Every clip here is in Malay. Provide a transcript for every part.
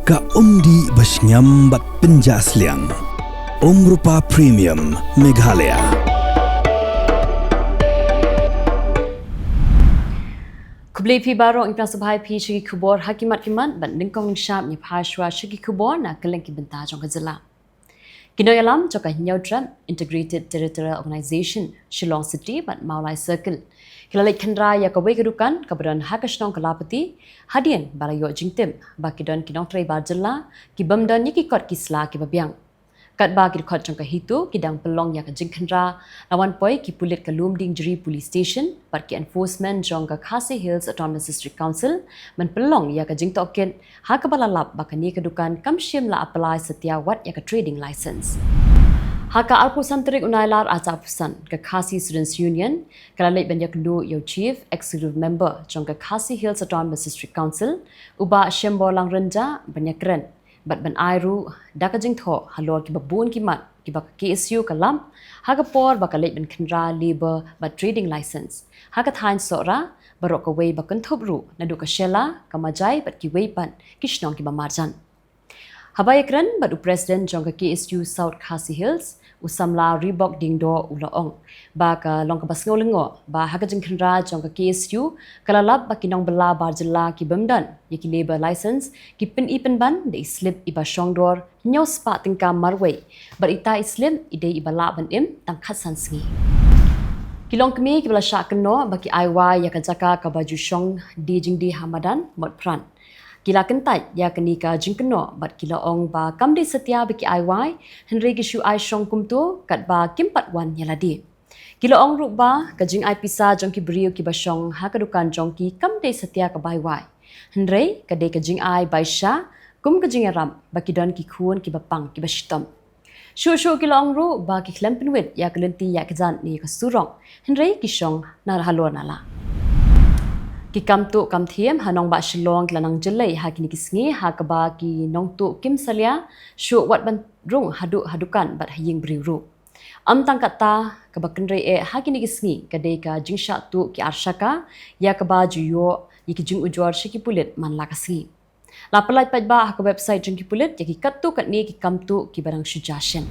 Ka umdi basnyam bat penjasliang. Rupa Premium Meghalaya. Kublai pi barong ipna sabhai pi shiki Khubor hakimat kiman ban ningkong sham ni phashwa shiki Khubor na Kylleng ki benta jong ka Jylla. Kinoyalam joka Nyotram Integrated Territorial Organization Shillong City ban Maulai Circle. Kilalek khandra ya ka wekadukan kabadan hakashnong kalapati hadian balayo jingtim bakidon kinong tray bar Jylla ki bamdan yiki kot kisla ki babyang. Kat ba ki khot jong ka hitu kidang pelong ya ka jingkhandra lawan poi ki pulit ka Lumding Jeri Police Station par ki enforcement jong ka Khasi Hills Autonomous District Council man pelong ya ka jingtoken ha ka balalap bakani kadukan kamshim la apply setiawat ya ka trading license. Haka alpusan Tarik Nailar acapusan ke Khasi Students Union kalalek banyak lu yo chief executive member jong ke Khasi Hills Autonomous District Council uba shembo lang renja banyak keren bat ban airu dakajing tho halor ki babun ki mat ki bak KSU kalam haka por bakalek ban khandra labor but trading license haka thain sora barok ka wei bakan thobru nadu ka shela kamajai bat ki wei pan kishnong ki bamarjan habayakran bat president jong ka KSU South Khasi Hills usamla ribok dingdo ulaong ba ka long ka basngolengo ba hakajing khandra jong ka KSU kalalap ba kinong bala bar Jylla ki bamdan yaki labor license ki pin ipen ban de slip iba shongdor nyaw spa tingka marway bar ita islim ide ibala ban im tang khatsan sngi kilong kemi ki bala sha kno ba ki aiwa ya ka jaka ka baju shong di jingdi hamadan mot pran Kila kentai ya kenika jingkeno bat kila ong ba kamde setia beki IY henry gishu ai shong kumtu kat ba kimpat wan yaladi. Kila ong ruk ba kajing ai pisa jongki brio ki basong ha kadukan jongki kamde setia ka BY. Henry kade kajing ai baisha kum kajing ram baki don ki khun ki bapang ki bashitom. Shu kila ong ru ba ki klempenwit ya kelenti ya kejan ni ka surong. Henry ki shong nar halor nala. Ki kam tu kam thiem hanong ba shilong lanang Jylla ha kini kisngi ha ka ba ki nong tu kim salia shu wat ban rung hadukan bat haying briru am tang kata ka ba kenre e ha kini kisngi ka de ka jingsha tu ki arshaka ya ka ba juyo yiki jing ujor shiki pulit man la kasi la palai pat ba ha ka website jing ki pulit yaki kattu kat ni ki kam tu ki barang suggestion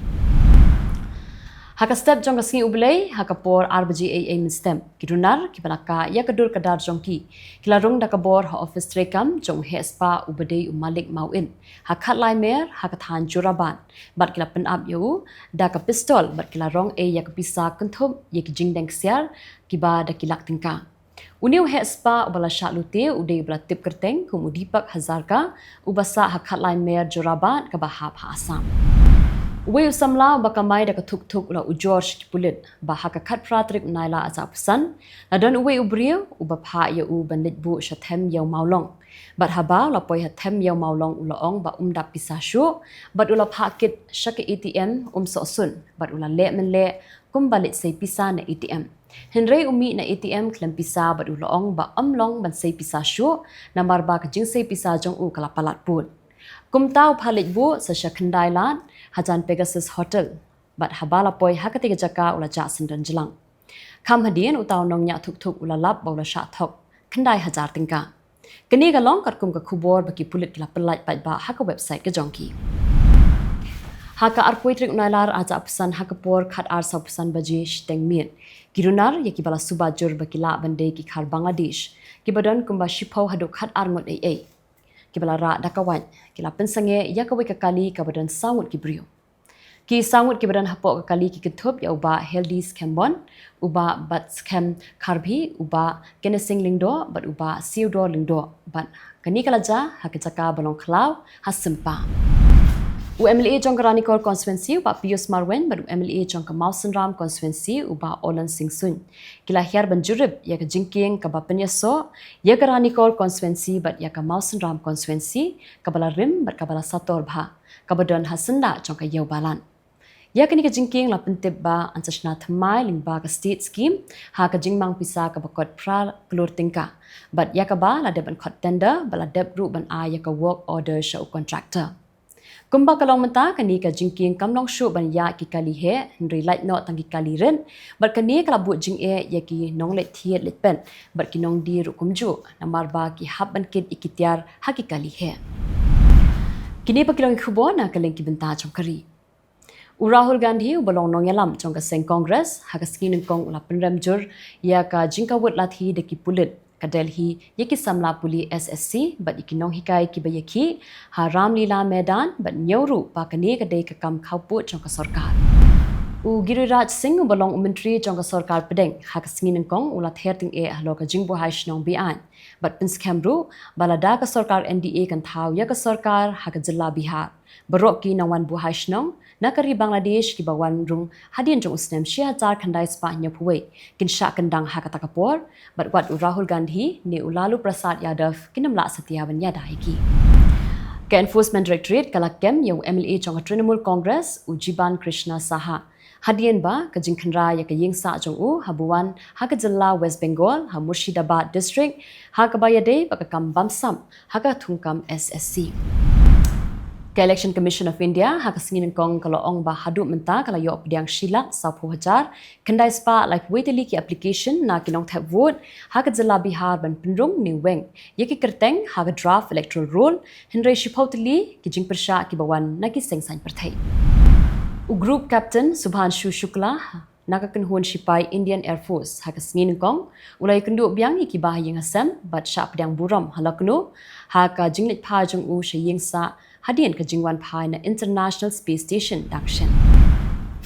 Haka step jong kasngi ublay haka por RBG AA stem kidunar kibalaka ya kadur kadar jongki kilarung dakabor ha office trekam jong hespa ubadei umalik mauin haka laimer haka than juraban bat kila pen up yo daka pistol bat kilarong e ya kapisa kenthum yek jingdeng siar kiba dakilak tingka Uniu hespa ubala shalute udei ubala tip kerteng kumudipak hazarka ubasa haka laimer juraban kabahap ha asam Uwe usamla bakamai daka tuk ula ujor pulit baha ka khat pratrik Nailar acapusan ladon uwe ubrio ubapha ya u bandit bu shathem yaw maulong bat haba la poi hathem yaw maulong ulaong ba umdap pisashu bat ula phakit shake ATM sosun bat ula le men le kumbalit sei pisa na ATM Henry umi na ATM klem pisa bat ulaong ba amlong ban sei pisashu namar ba ka jing sei pisa jong u kala palat pun Kumtau palit bu sa Shakandai Lan Hajan Pegasus Hotel bat habala poi hakati jaka ula ja sendan jelang kam hadien utaw nong nya thuk ula lap ba ula sha thok khandai hajar tingka keni ga long kat kum ka Khubor baki pulit la pelai pat ba haka website ka jongki haka arpoitrik Nailar aja pesan haka por khat ar sa pesan baji shteng mien kirunar yaki bala subajur baki la bande ki khar Bangladesh ki badan kumba shipau haduk khat ar ngot ai Kibala ra dakawan kila pensange ya kawe kakali kabadan sangut ki brio ki sangut ki badan hapok kakali ki kethup ya uba healthy scambon uba bat scam kharbi uba kenesing lingdo bat uba siudo lingdo bat kani kalaja hakajaka balong khlaw hasimpa UMLA Jongkaranikor constituency uba Pius Marwen bat UMLA Jongka Mausenram constituency uba Olan Singsun kila hiar banjurib ya ka jingking ka bapenyaso ya Karanikor constituency bat ya ka Mausenram constituency kabala rim bat kabala sator bha kabadon hasenda jongka yau balan ya kani ka jingking la pentib ba ansashna thamai lingba ka state scheme ha ka jingmang pisa ka bakot pra klur tingka bat ya ka ba la deban khot tender bala deb group ban a ya ka work order show contractor Kumba kalong menta kani ka jingking kamlong shu ban ya ki kali he henry light no tangi kali ren bar kani kala bu jing e ya ki nong let thiet let pen bar ki nong di ru kumju namar ba ki hab ban kit ikitiar ha ki kali he Kini pakilong Khubor na Kylleng ki benta jong kari. Rahul Gandhi ubalong nong yalam jong ka seng Congress hagaskin kong ula penramjur ya ka jingka wot lathi deki pulit ka Delhi yeki samla puli SSC but ikinong hikai ki bayaki ha Ramlila Medan but nyoru pa kani ka dei ka kam khaupu jong ka sarkar. U Giriraj Singh ubalong menteri jong ka sarkar pedeng hagaskin kong ula therting e halo ka jingbo haish nong bian but pins kamru balada ka sarkar NDA kan thau ya ka sarkar ha ka Jylla Bihar barok ki nawan bu haish nong nakari Bangladesh ki bawan rung hadian jong usnem shia jar khandai spa nyapuwe kin sha kandang ha kata kapor but wat Rahul Gandhi ne ulalu Prasad Yadav kinamla satyawan yada hiki ke enforcement directorate kalakem yo MLA jong Trinamool Congress Ujiban Krishna Saha hadian ba ka jingkhanra ya ka yingsa jong u habuan ha ka Jylla West Bengal ha Murshidabad district ha ka bayade ba ka kam bamsam ha ka thungkam SSC Ke Election Commission of India hakasingin kong kaloong ba hadu menta kala yo pediang Shila sapu hajar kendai spa like waiteli ki application na kinong tap vote ha ka Jylla Bihar ban pendrung ni weng yeki kerteng ha ka draft electoral roll hinre shipautli ki jingpersha ki bawan na ki sengsain Pyrthei u group captain Subhanshu Shukla nakakenhun sipai Indian Air Force hakasingin kong ulai kendu biang iki bah yang asam bat sha pediang buram halaknu ha ka jinglit pha jong u sheyingsa hadian ka jingwan phai na International Space Station dakshan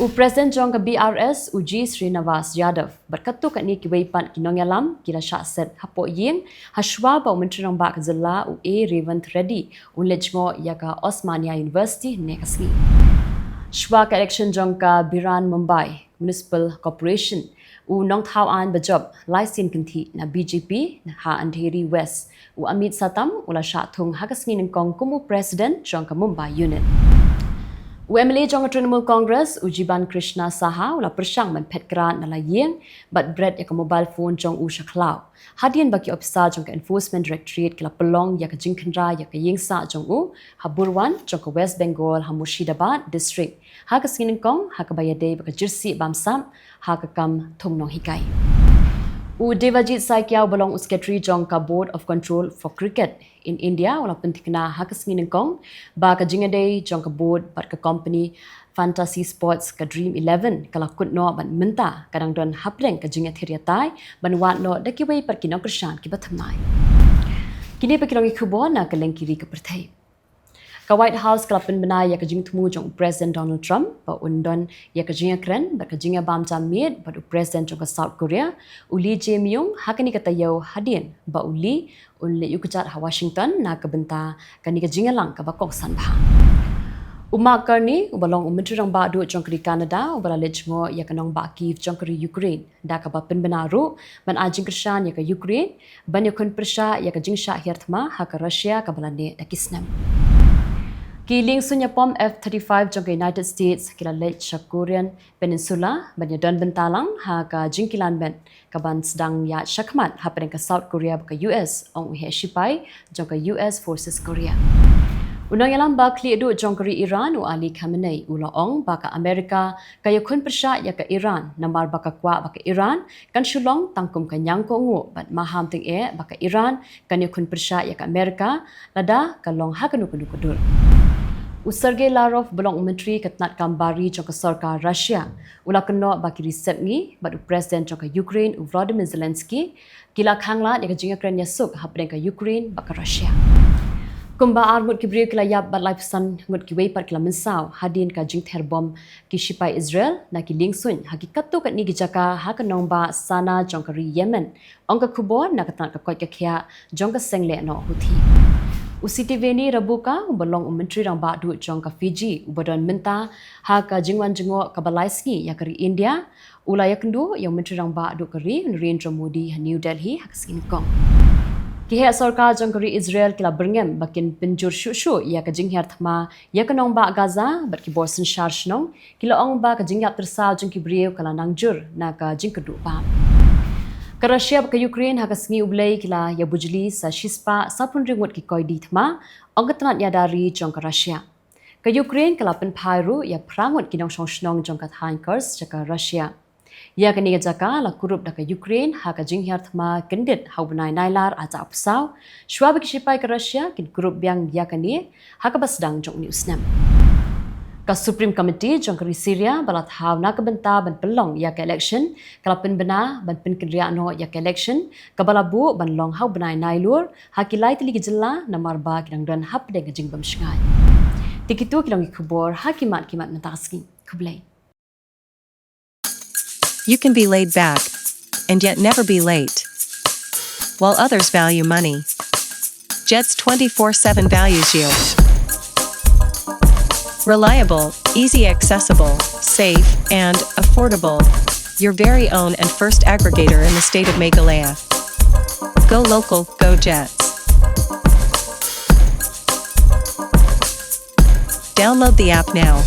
u president jong ka BRS Uji Srinivas Yadav berkatu ka ni ki weipan kinong yalam kila sha set hapo ying hashwa ba mentrong ba ka Jylla u A Revant Reddy u lejmo ya ka Osmania University ne kasni shwa ka election jong ka Biran Mumbai Municipal Corporation u nong thau an bajob laisin kanthi na BJP na ha Andheri West u Amit Satam ula sha thung hakasngin kong kumu president jong ka Mumbai unit u MLA jong Trinamool Congress Ujiban Krishna Saha ula persang man petkran na la yeng but bread ya ka mobile phone jong u shaklau hadian baki officer jong ka enforcement directorate kala pelong ya ka jingkhanra ya ka yingsa jong u haburwan jong ka West Bengal ha Murshidabad district hakasngin kong hakabayade baka jersey bamsam hakakam thungnong hikai u Devajit Saikiao balong secretary jong ka Board of Control for Cricket in India wala pentikna hakasngin kong ba ka jingade jong ka board bat ka company Fantasy Sports ka Dream 11 kala kutno ban menta kadang don hapleng ka jingat hiriatai ban wat no dakiway par kinong krishan ki bathamai kini pakilong Khubor na Kylleng kiri ka Pyrthei ka White House kala penbena ya ka jingthmu jong President Donald Trump ba undon ya ka jinga kren ba ka jinga bam jamid ba President jong ka South Korea uli Jemyong hakani ka tayo hadin ba uli unle yukujat ha Washington na ka benta kani ka jinga lang ka ba kok san ba Uma karni ubalong umentrang ba do jong kri Canada ubala lejmo ya kanong ba Kiev jong kri Ukraine da ka ba penbenaru ban ajing krishan ya ka Ukraine ban ya kon persha ya ka jingsha hirthma ha ka Russia ka balane da kisnam Kylleng sunya pom F-35 jong ka United States kila lech sa Korean Peninsula ban ya don bentalang ha ka jingkilan ben ka ban sedang ya shakmat ha ka South Korea ka US ong uhe shipai jong ka US Forces Korea Unang yalang ba kli edu jong kari Iran u Ali Khamenei ulaong baka Amerika kaya kun persya ya ka Iran namar baka kwa baka Iran kan shulong tangkum kanyang ko ngu bat maham ting e baka Iran kan ya kun persya ya ka Amerika lada kalong hakanu kudu kudur Sergey Lavrov belong menteri katnat kambari jong ka sarkar Russia ula keno baki riset ni bat president jong ka Ukraine Volodymyr Zelensky kila khangla ya ka jinga kren yasuk hapren ka Ukraine baka Russia Kumba armut kibriyo kila yap bat lifesan ngut ki wei par kila mensaw hadin ka jing terbom ki shipai Israel na ki lingsun hakikat tu kat ni gijaka ha ka nomba sana jong ka ri Yemen ong ka Khubor na katnat ka koi ka khia jong ka sengle no huthi Usiti Rabuka belong menteri rang ba du jong ka Fiji ubadon menta ha ka jingwan jingo ka balaiski ya kari India ulaya kendu yang menteri rang ba du kari Narendra Modi New Delhi haksin kong Kihe sarkar jong kari Israel kila berngem bakin penjur shushu ya ka jinghyar thma ya ka nong ba Gaza bat ki borsen sharshnom kila ong ba ka jingyap tersal jong ki brieu kala nangjur na ka jingkedu pa Ka Russia ka Ukraine hakasngi ublay kila ya bujli sa shispa sapun ringot ki koi di thma ong katnat ya dari jong ka Russia ka Ukraine kala pen phairu ya prangot kinong shongshnong jong ka tankers ka Russia Ya kani jaka la kurup daka Ukraine ha ka jinghiar thma kendit haubenai Nailar aja apsau shwa bikishipai ka Russia kin kurup biang ya kani ha ka basdang jong news nam. Ka Supreme Committee jong kari Syria balat haw na ka benta ban pelong ya ka election kalapin bena ban pin kedria no ya ka election ka balabu ban long haubenai Nailur ha kilai tili Jylla namar ba kidang dan hap de jing bam shngai. Tikitu kilang Khubor hakimat mentaski kublai. You can be laid back, and yet never be late. While others value money, Jet's 24/7 values you. Reliable, easy accessible, safe, and affordable. Your very own and first aggregator in the state of Meghalaya. Go local, go Jets. Download the app now.